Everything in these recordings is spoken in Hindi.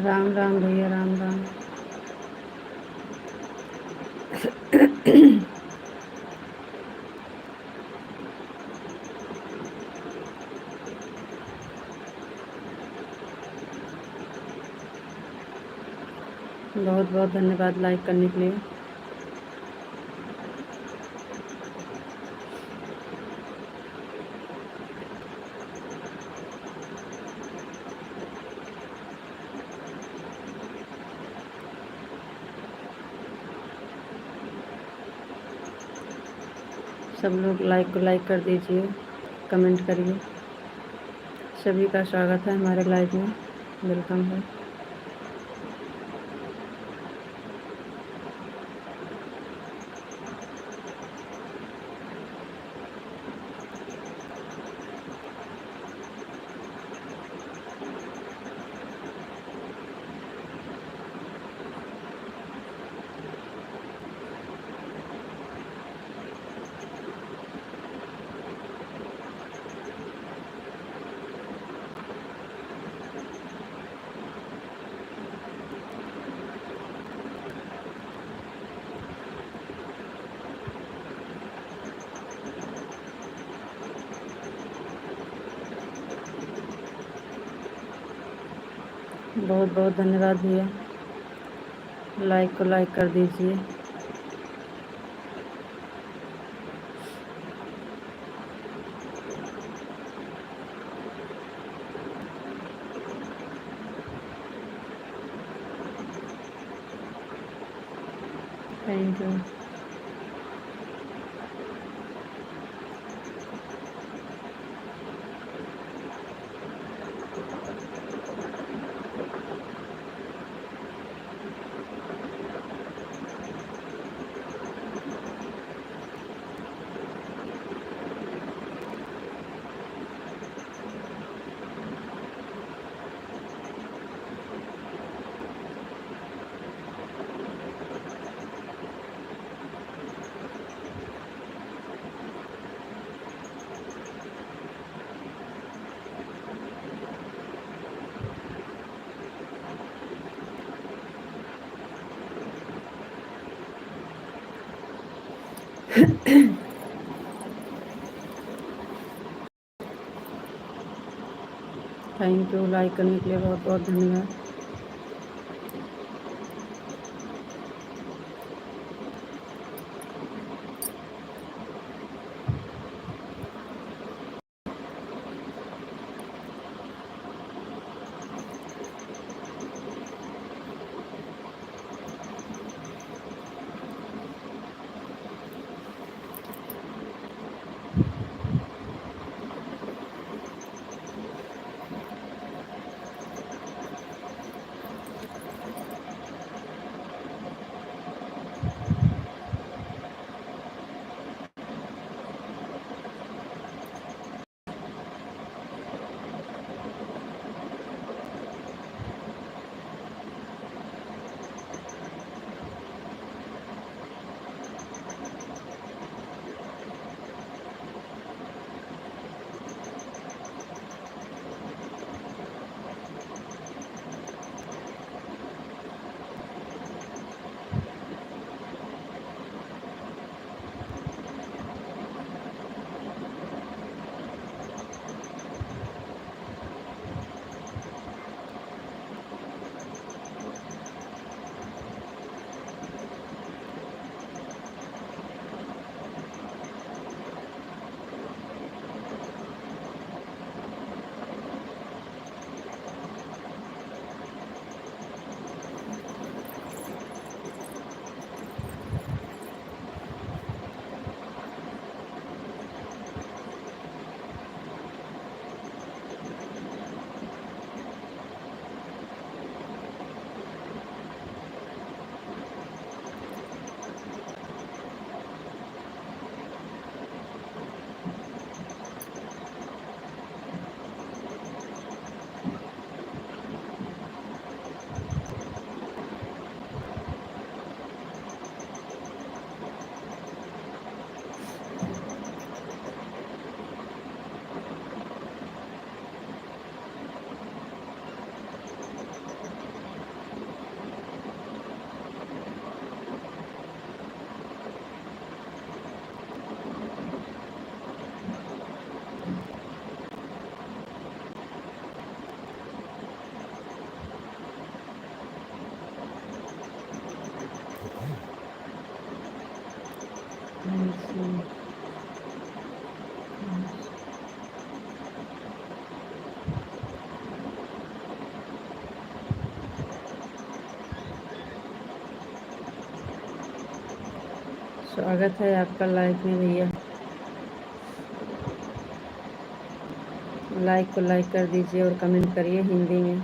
राम राम भैया, राम राम। बहुत बहुत धन्यवाद लाइक करने के लिए। सब लोग लाइक को लाइक कर दीजिए, कमेंट करिए। सभी का स्वागत है हमारे लाइव में, वेलकम है। बहुत बहुत धन्यवाद भैया, लाइक को लाइक कर दीजिए। Thank you. Thank you, like करने के लिए बहुत बहुत धन्यवाद। स्वागत है आपका लाइव में भैया। लाइक को लाइक कर दीजिए और कमेंट करिए हिंदी में।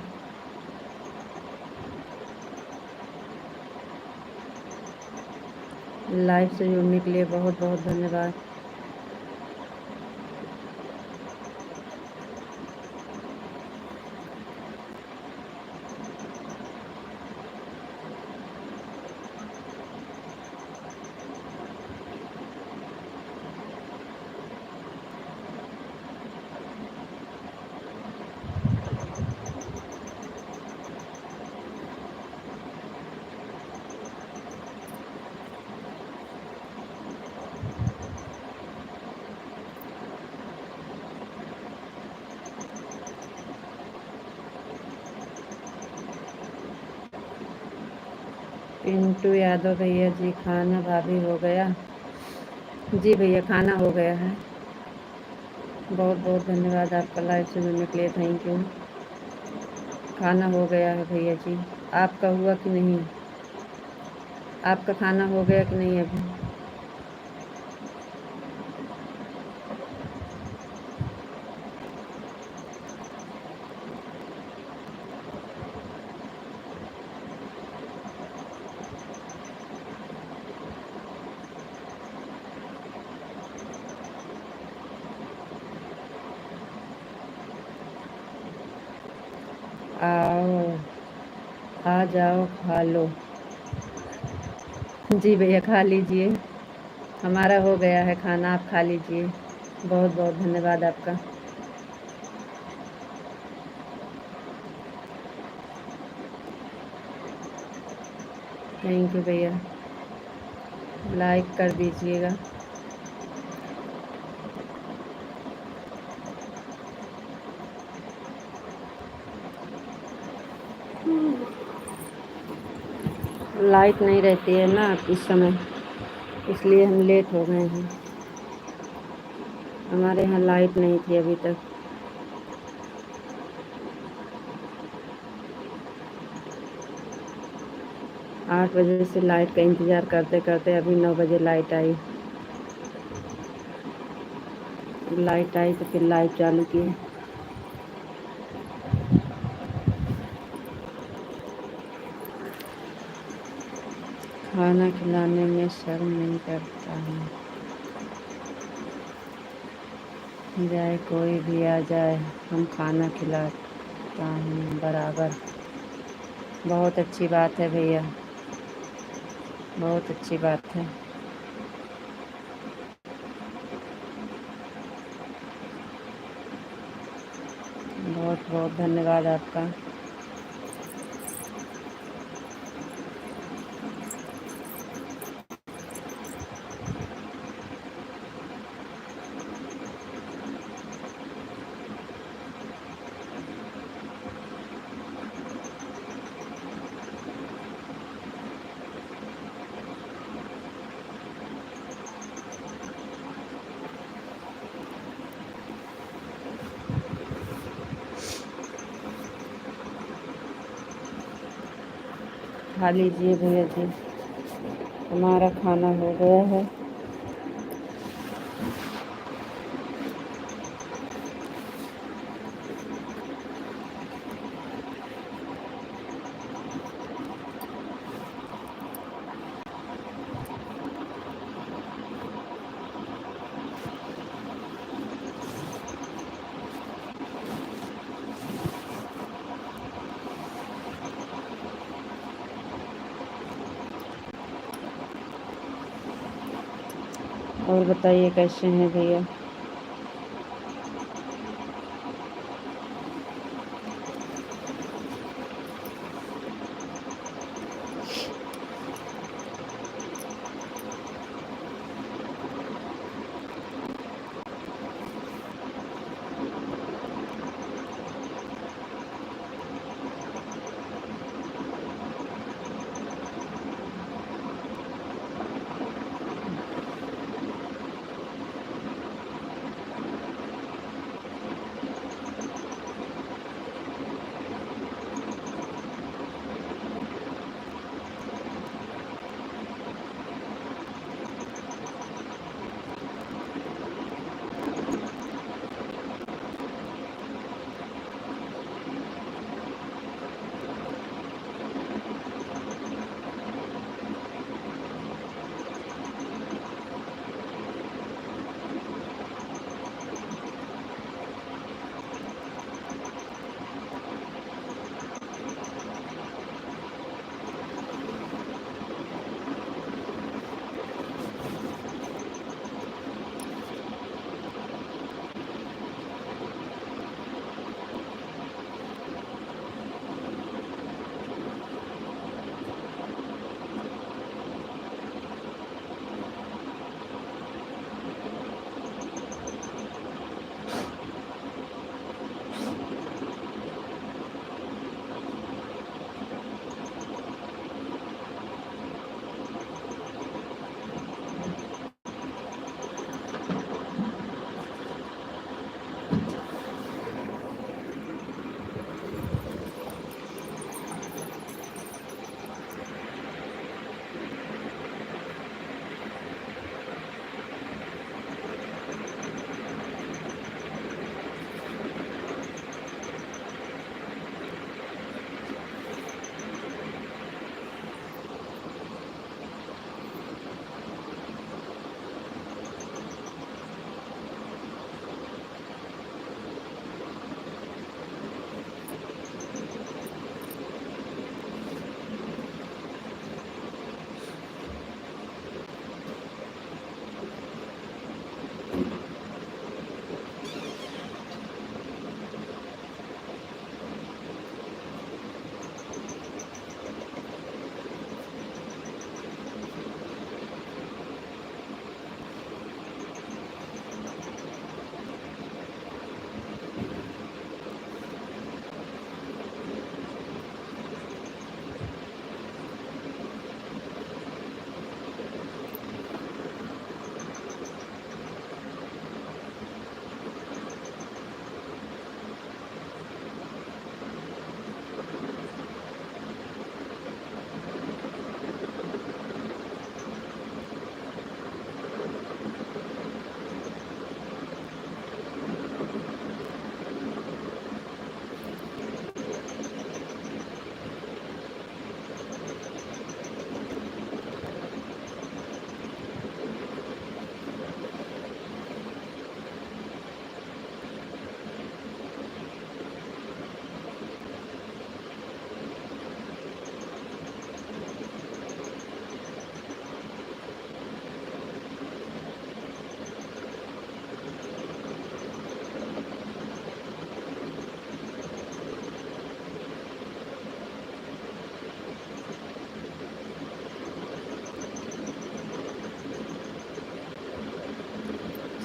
लाइव से जुड़ने के लिए बहुत बहुत धन्यवाद। पिंटू यादव भैया जी, खाना भाभी हो गया? जी भैया, खाना हो गया है। बहुत बहुत धन्यवाद आपका लाइव से जुड़ने के लिए, थैंक यू। खाना हो गया है भैया जी। आपका हुआ कि नहीं? आपका खाना हो गया कि नहीं अभी? आओ, आ जाओ, खा लो। जी भैया, खा लीजिए। हमारा हो गया है खाना, आप खा लीजिए। बहुत बहुत धन्यवाद आपका। थैंक यू भैया। लाइक कर दीजिएगा। लाइट नहीं रहती है ना इस समय, इसलिए हम लेट हो गए हैं। हमारे यहाँ लाइट नहीं थी अभी तक। 8 बजे से लाइट का इंतज़ार करते करते अभी 9 बजे लाइट आई। लाइट आई तो फिर लाइट चालू किए। खाना खिलाने में शर्म नहीं करता हूँ, जाए कोई भी आ जाए हम खाना खिलाता हूँ बराबर। बहुत अच्छी बात है भैया, बहुत अच्छी बात है। बहुत बहुत धन्यवाद आपका। खा लीजिए भैया जी, हमारा खाना हो गया है। और बताइए कैसे हैं भैया?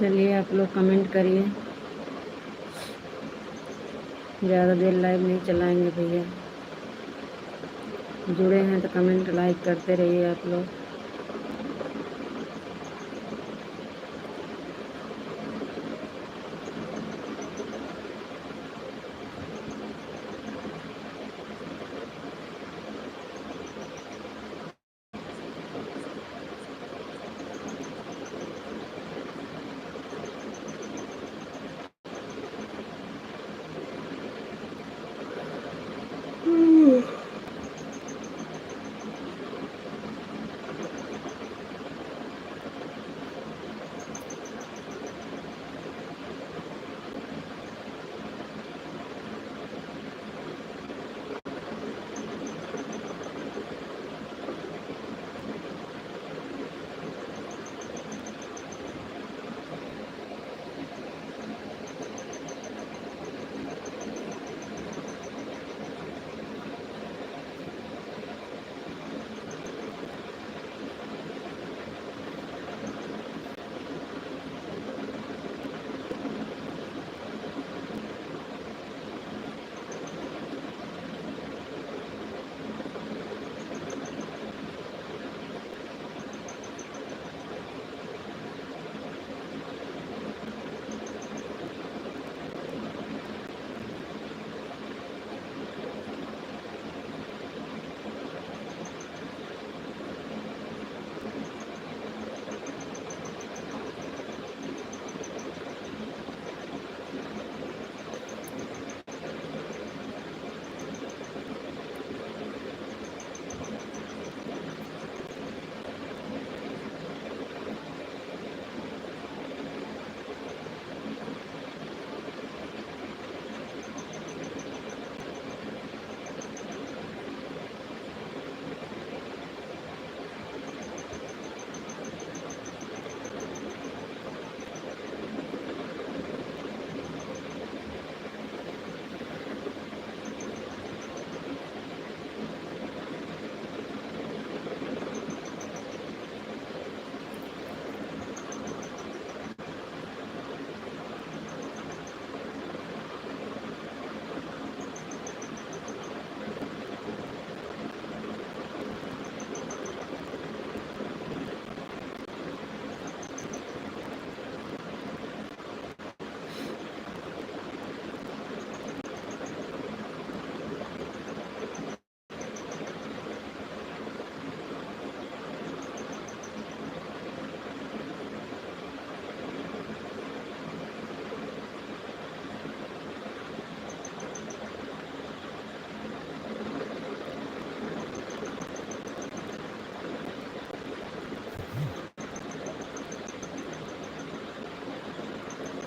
चलिए आप लोग कमेंट करिए, ज़्यादा देर लाइव नहीं चलाएंगे भैया। जुड़े हैं तो कमेंट लाइक करते रहिए आप लोग।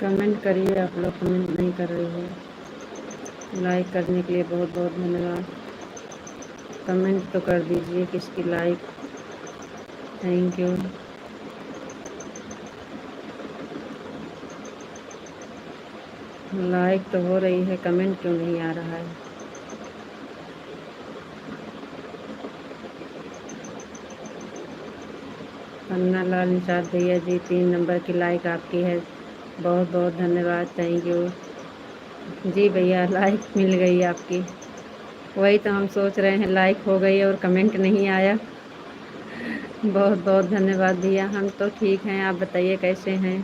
कमेंट करिए, आप लोग कमेंट नहीं कर रहे हो। लाइक करने के लिए बहुत बहुत धन्यवाद। कमेंट तो कर दीजिए किसकी लाइक। Thank you. लाइक तो हो रही है, कमेंट क्यों नहीं आ रहा है? पन्ना लाल निषाद भैया जी 3 नंबर की लाइक आपकी है, बहुत बहुत धन्यवाद, थैंक यू। जी भैया लाइक मिल गई आपकी। वही तो हम सोच रहे हैं, लाइक हो गई और कमेंट नहीं आया। बहुत बहुत धन्यवाद भैया। हम तो ठीक हैं, आप बताइए कैसे हैं?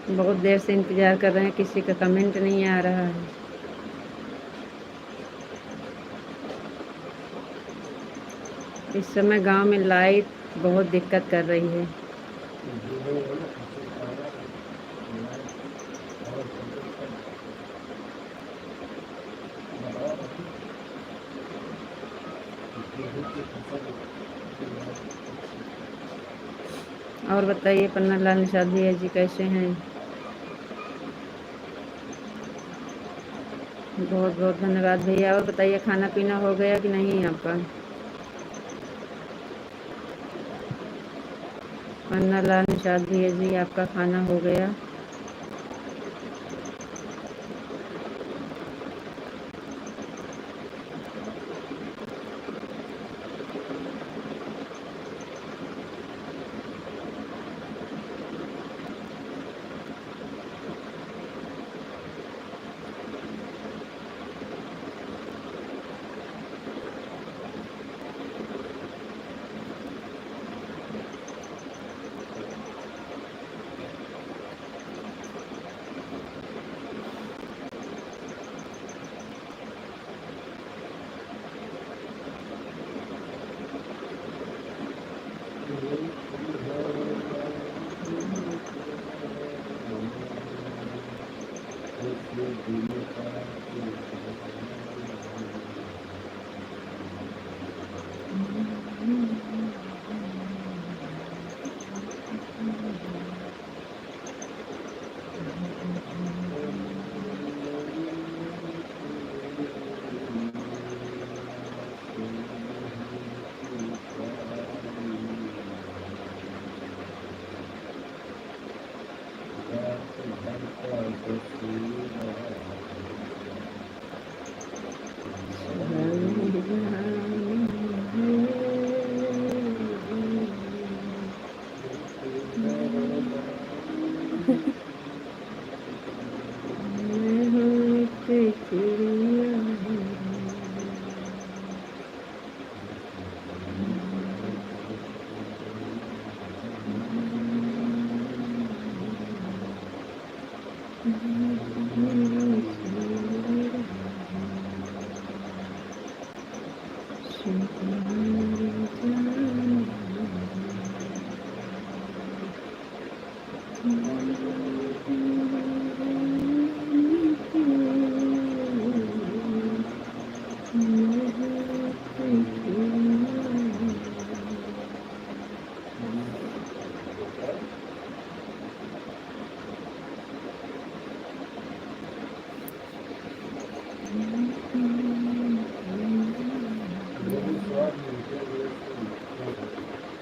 बहुत देर से इंतज़ार कर रहे हैं, किसी का कमेंट नहीं आ रहा है। इस समय गांव में लाइट बहुत दिक्कत कर रही है। और बताइए पन्ना लाल निषाद भैया जी कैसे हैं? बहुत बहुत धन्यवाद भैया। और बताइए खाना पीना हो गया कि नहीं आपका? पन्ना लाल निषाद भैया जी आपका खाना हो गया?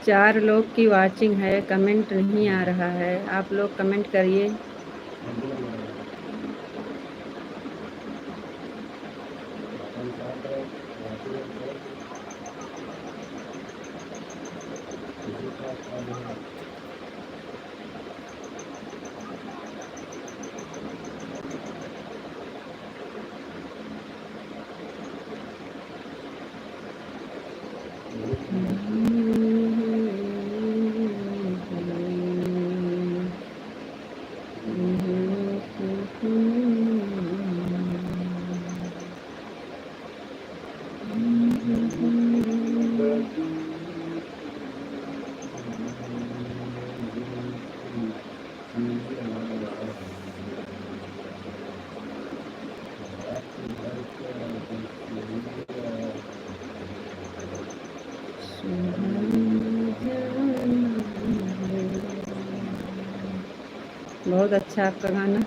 4 लोग की वाचिंग है, कमेंट नहीं आ रहा है, आप लोग कमेंट करिए। बहुत अच्छा आपका गाना।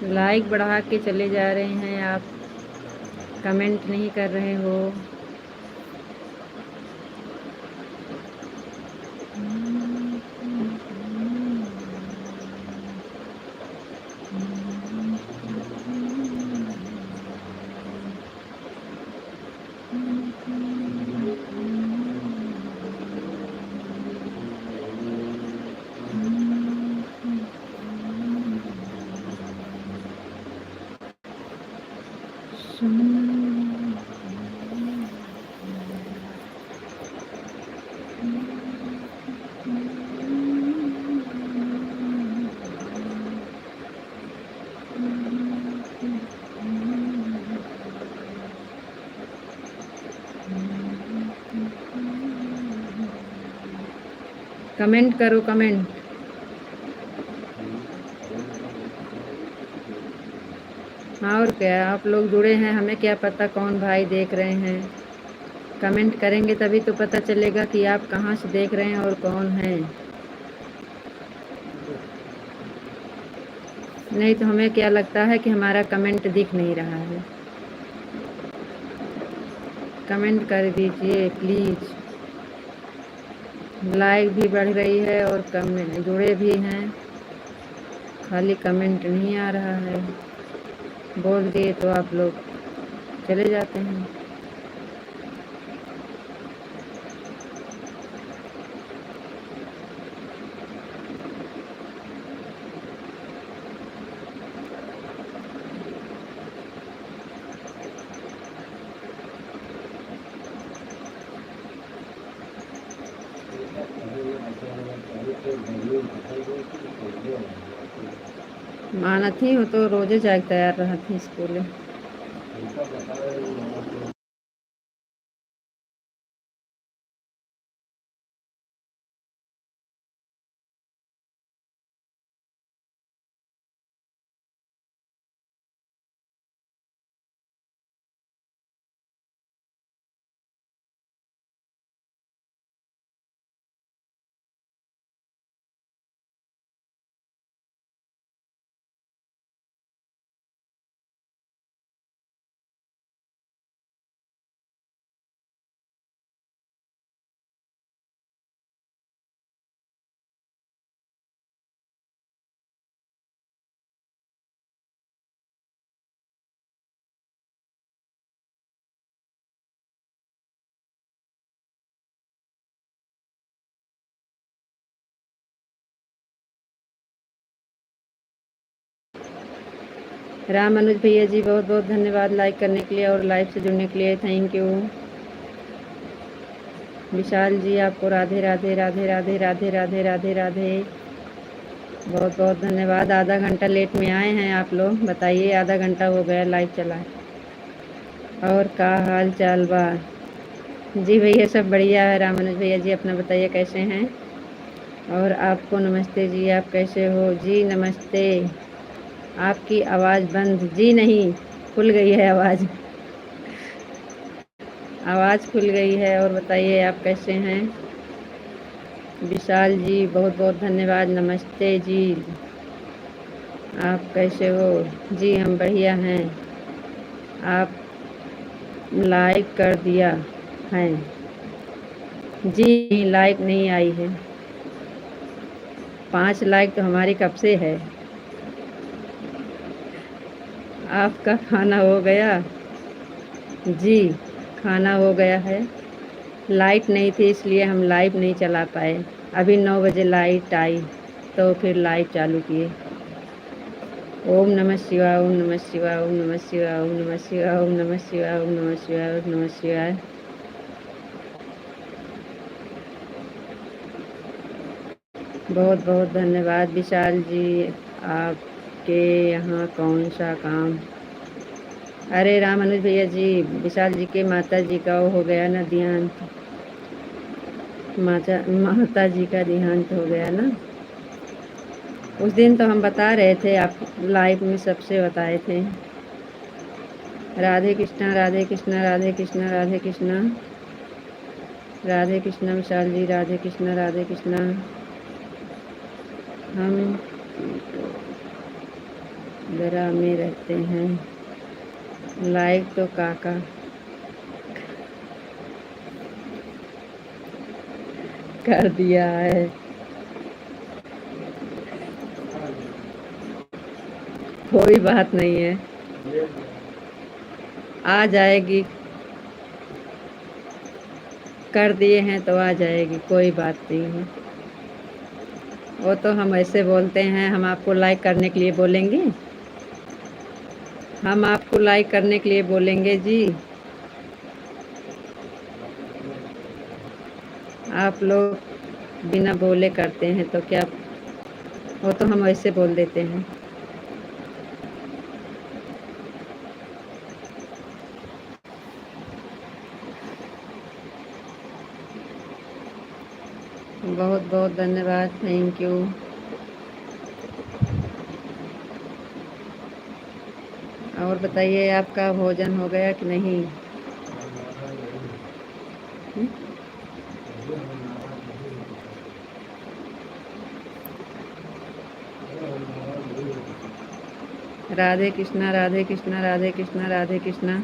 लाइक बढ़ा के चले जा रहे हैं आप, कमेंट नहीं कर रहे हो। कमेंट करो, कमेंट। और क्या, आप लोग जुड़े हैं, हमें क्या पता कौन भाई देख रहे हैं। कमेंट करेंगे तभी तो पता चलेगा कि आप कहाँ से देख रहे हैं और कौन हैं। नहीं तो हमें क्या लगता है कि हमारा कमेंट दिख नहीं रहा है। कमेंट कर दीजिए प्लीज़। लाइक भी बढ़ रही है और कमेंट जुड़े भी हैं, खाली कमेंट नहीं आ रहा है। बोल दिए तो आप लोग चले जाते हैं। माना थी वो तो रोजे जाग तैयार रहा थी स्कूल। राम अनुज भैया जी बहुत बहुत धन्यवाद लाइक करने के लिए और लाइव से जुड़ने के लिए, थैंक यू। विशाल जी आपको राधे राधे राधे राधे राधे राधे राधे राधे, बहुत बहुत धन्यवाद। आधा घंटा लेट में आए हैं आप लोग, बताइए आधा घंटा हो गया लाइव चला। और का हाल चाल बा? जी भैया सब बढ़िया है। राम अनुज भैया जी अपना बताइए कैसे हैं? और आपको नमस्ते जी, आप कैसे हो? जी नमस्ते। आपकी आवाज़ बंद जी नहीं, खुल गई है आवाज़, आवाज़ खुल गई है। और बताइए आप कैसे हैं? विशाल जी बहुत बहुत धन्यवाद, नमस्ते जी। आप कैसे हो? जी हम बढ़िया हैं। आप लाइक कर दिया है? जी लाइक नहीं आई है। 5 लाइक तो हमारी कब से है। आपका खाना हो गया? जी खाना हो गया है। लाइट नहीं थी इसलिए हम लाइव नहीं चला पाए। अभी 9 बजे लाइट आई तो फिर लाइव चालू किए। ओम नमः शिवाय, ओम नमः शिवाय, ओम नमः शिवाय, ओम नमः शिवाय, ओम नमः शिवाय, ओम नमः शिवाय, ओम नमः शिवाय। बहुत बहुत धन्यवाद विशाल जी। आपके यहाँ कौन सा काम? अरे राम अनुज भैया जी, विशाल जी के माता जी का वो हो गया ना देहांत, माता जी का देहांत हो गया ना। उस दिन तो हम बता रहे थे, आप लाइव में सबसे बताए थे। राधे कृष्णा राधे कृष्णा राधे कृष्णा राधे कृष्णा राधे कृष्णा। विशाल जी राधे कृष्णा राधे कृष्णा। हम दरा में रहते हैं। लाइक तो काका कर दिया है। कोई बात नहीं है, आ जाएगी। कर दिए हैं तो आ जाएगी, कोई बात नहीं है। वो तो हम ऐसे बोलते हैं, हम आपको लाइक करने के लिए बोलेंगे। हम आपको लाइक करने के लिए बोलेंगे जी। आप लोग बिना बोले करते हैं तो क्या, वो तो हम ऐसे बोल देते हैं। बहुत बहुत धन्यवाद, थैंक यू। और बताइए आपका भोजन हो गया कि नहीं? राधे कृष्णा, राधे कृष्णा, राधे कृष्णा, राधे कृष्णा।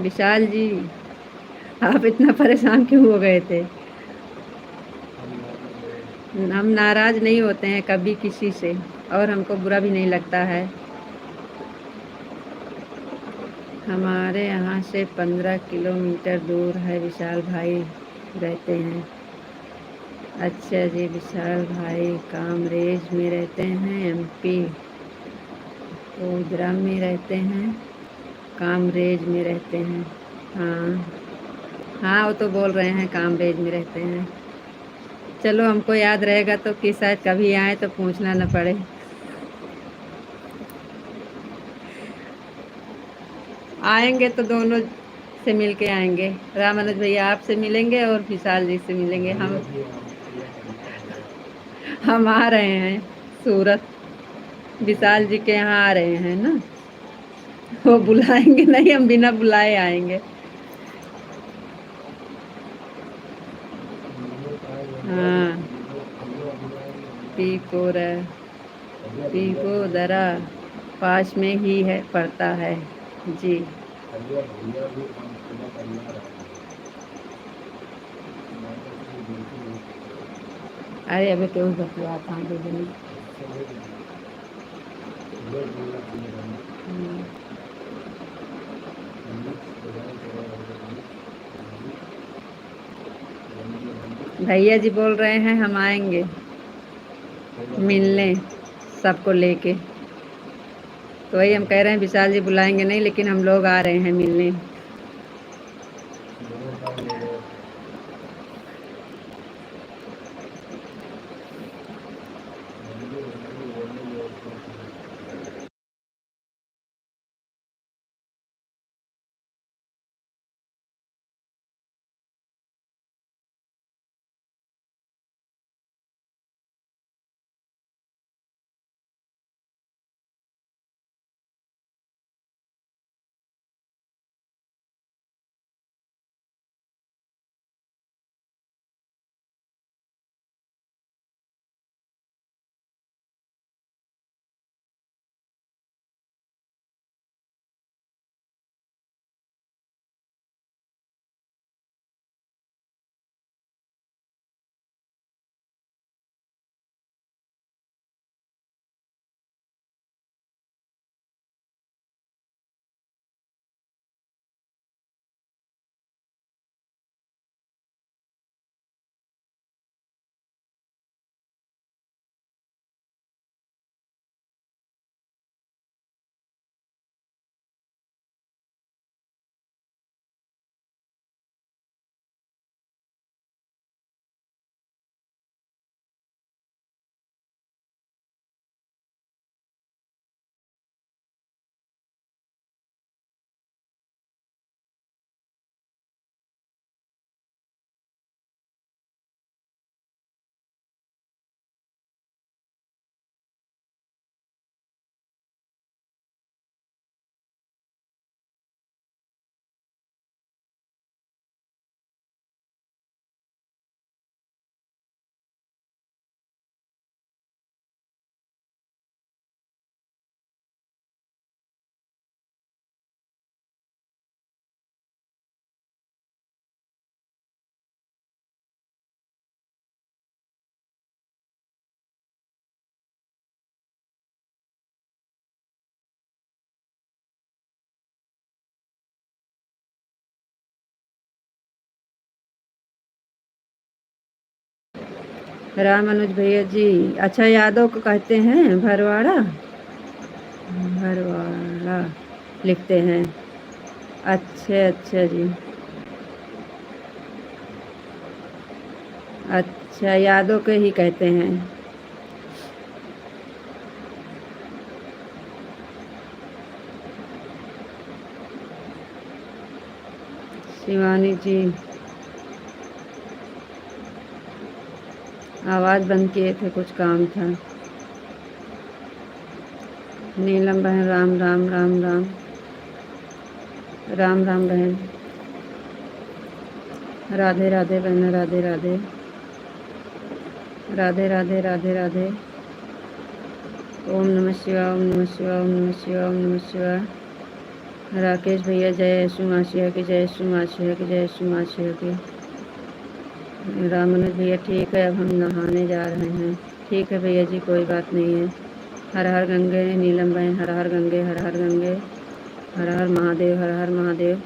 विशाल जी, आप इतना परेशान क्यों हो गए थे? हम नाराज नहीं होते हैं कभी किसी से, और हमको बुरा भी नहीं लगता है। हमारे यहाँ से 15 किलोमीटर दूर है विशाल भाई रहते हैं। अच्छा जी, विशाल भाई कामरेज में रहते हैं, एमपी गोधरा में रहते हैं, कामरेज में रहते हैं। हाँ हाँ, वो तो बोल रहे हैं कामरेज में रहते हैं। चलो, हमको याद रहेगा तो कि शायद कभी आए तो पूछना न पड़े। आएंगे तो दोनों से मिल के आएंगे। राम अनुज भैया आपसे मिलेंगे और विशाल जी से मिलेंगे। हम आ रहे हैं सूरत, विशाल जी के यहाँ आ रहे हैं ना। वो बुलाएंगे नहीं, हम बिना बुलाए आएंगे। हाँ, पीको दरा पास में ही है, पड़ता है जी। अरे अबे क्यों बतिया था दे देनी। भैया जी बोल रहे हैं हम आएंगे मिलने सबको लेके, तो वही हम कह रहे हैं विशाल जी बुलाएंगे नहीं, लेकिन हम लोग आ रहे हैं मिलने। राम अनुज भैया जी, अच्छा यादव को कहते हैं भरवाड़ा, भरवाड़ा लिखते हैं। अच्छा अच्छा जी, अच्छा यादव के ही कहते हैं। शिवानी जी, आवाज़ बंद किए थे, कुछ काम था। नीलम बहन, राम राम राम राम राम राम बहन। राधे राधे बहन, राधे राधे राधे राधे राधे राधे। ओम नमः शिवाय, ओम नमः शिवाय, ओम नमः शिवाय, ओम नमः शिवाय। राकेश भैया जय यशु मासिया की, जय यशु मासिया की, जय यशु मासिया की। रामनुज भैया ठीक है, अब हम नहाने जा रहे हैं। ठीक है भैया जी, कोई बात नहीं है। हर हर गंगे। नीलम बहन हर हर गंगे, हर हर गंगे, हर हर महादेव, हर हर महादेव।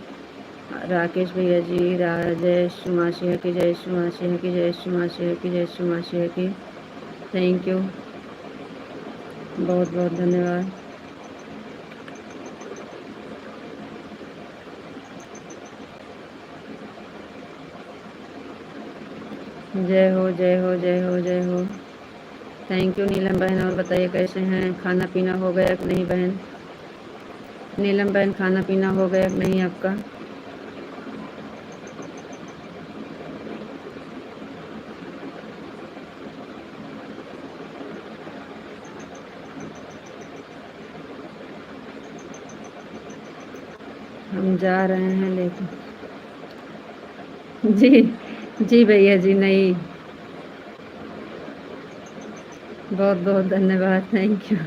राकेश भैया जी जय यशु मासिया की, जय यशु मासिया की, जय यशु मासिया की, जय यशु मासिया की। थैंक यू, बहुत बहुत धन्यवाद। जय हो, जय हो, जय हो, जय हो। थैंक यू नीलम बहन। और बताइए कैसे हैं, खाना पीना हो गया कि नहीं बहन? नीलम बहन खाना पीना हो गया कि नहीं आपका? हम जा रहे हैं लेकिन जी जी भैया जी, नहीं। बहुत बहुत धन्यवाद, थैंक यू।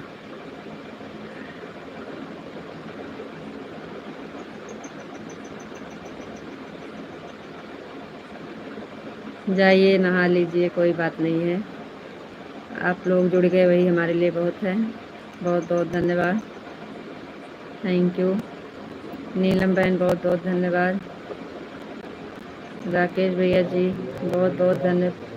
जाइए नहा लीजिए, कोई बात नहीं है। आप लोग जुड़ गए वही हमारे लिए बहुत है। बहुत बहुत धन्यवाद, थैंक यू। नीलम बहन बहुत बहुत धन्यवाद। राकेश भैया जी बहुत बहुत धन्यवाद।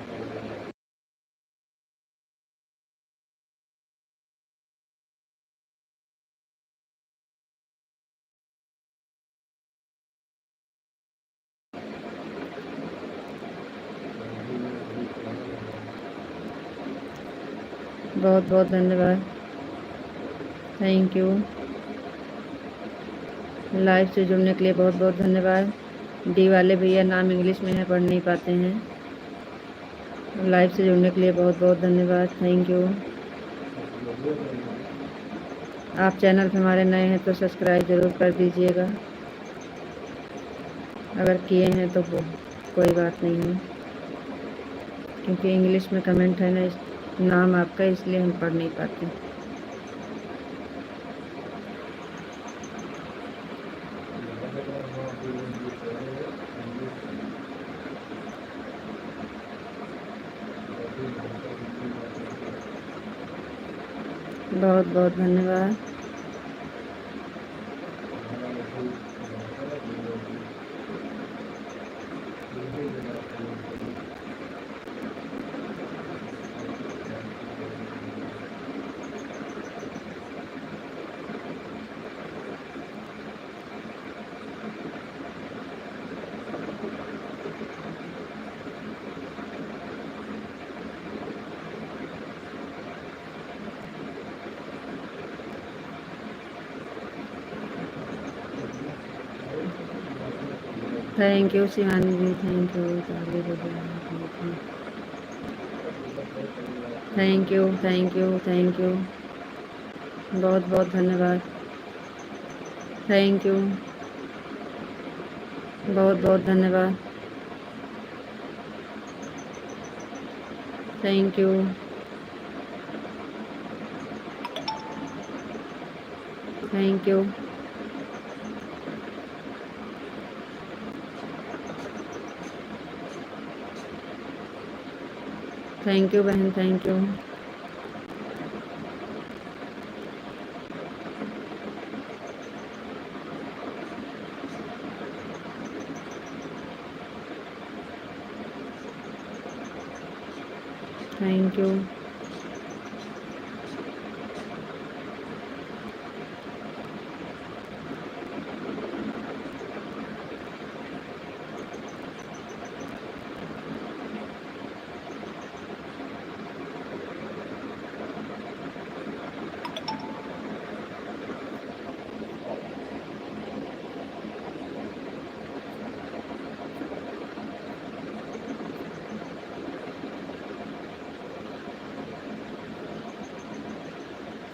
बहुत बहुत धन्यवाद, थैंक यू। लाइव से जुड़ने के लिए बहुत बहुत धन्यवाद। डी वाले भैया नाम इंग्लिश में है, पढ़ नहीं पाते हैं। लाइव से जुड़ने के लिए बहुत बहुत धन्यवाद, थैंक यू। आप चैनल पे हमारे नए हैं तो सब्सक्राइब ज़रूर कर दीजिएगा, अगर किए हैं तो कोई बात नहीं है, क्योंकि इंग्लिश में कमेंट है ना नाम आपका, इसलिए हम पढ़ नहीं पाते। बहुत बहुत धन्यवाद। Thank you Shivani ji, thank you. Thank you, thank you, thank you. बहुत बहुत धन्यवाद, थैंक यू। बहुत बहुत धन्यवाद, thank you. Thank you, thank you बहन, thank you. Thank you,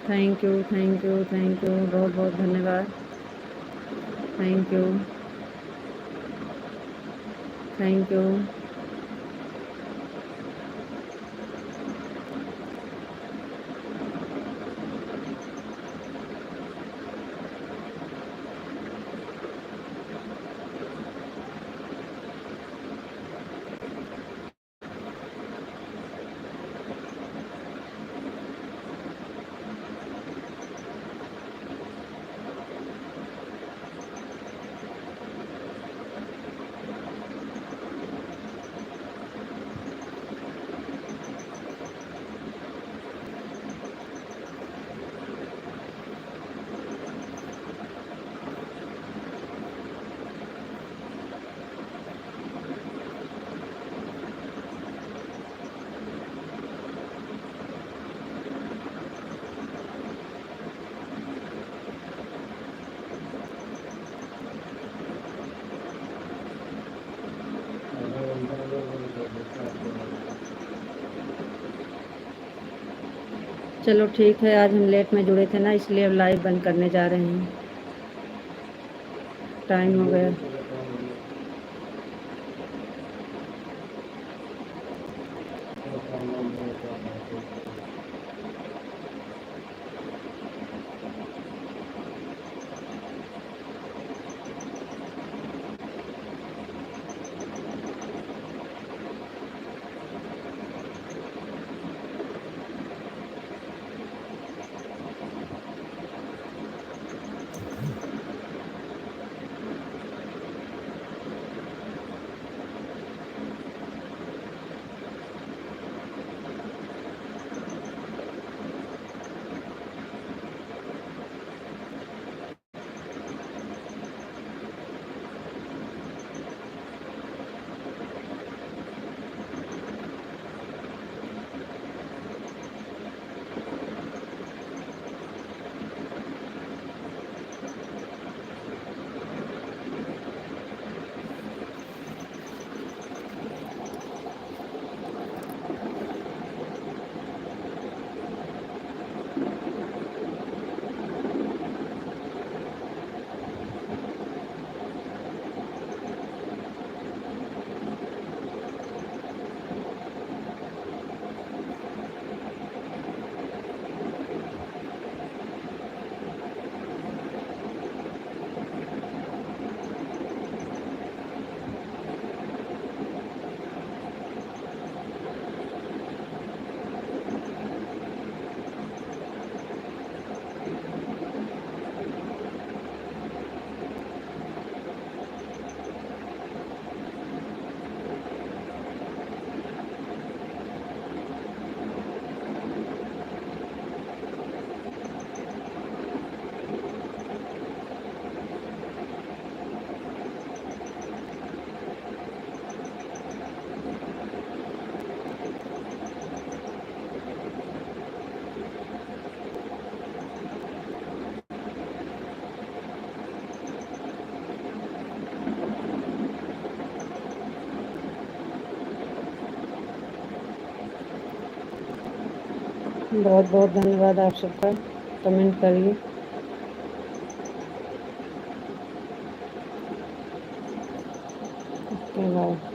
thank you, thank you, thank you. बहुत बहुत धन्यवाद, थैंक यू, थैंक यू। चलो ठीक है, आज हम लेट में जुड़े थे ना, इसलिए अब लाइव बंद करने जा रहे हैं, टाइम हो गया। बहुत बहुत धन्यवाद आप सबका, कमेंट करिए। Okay bye.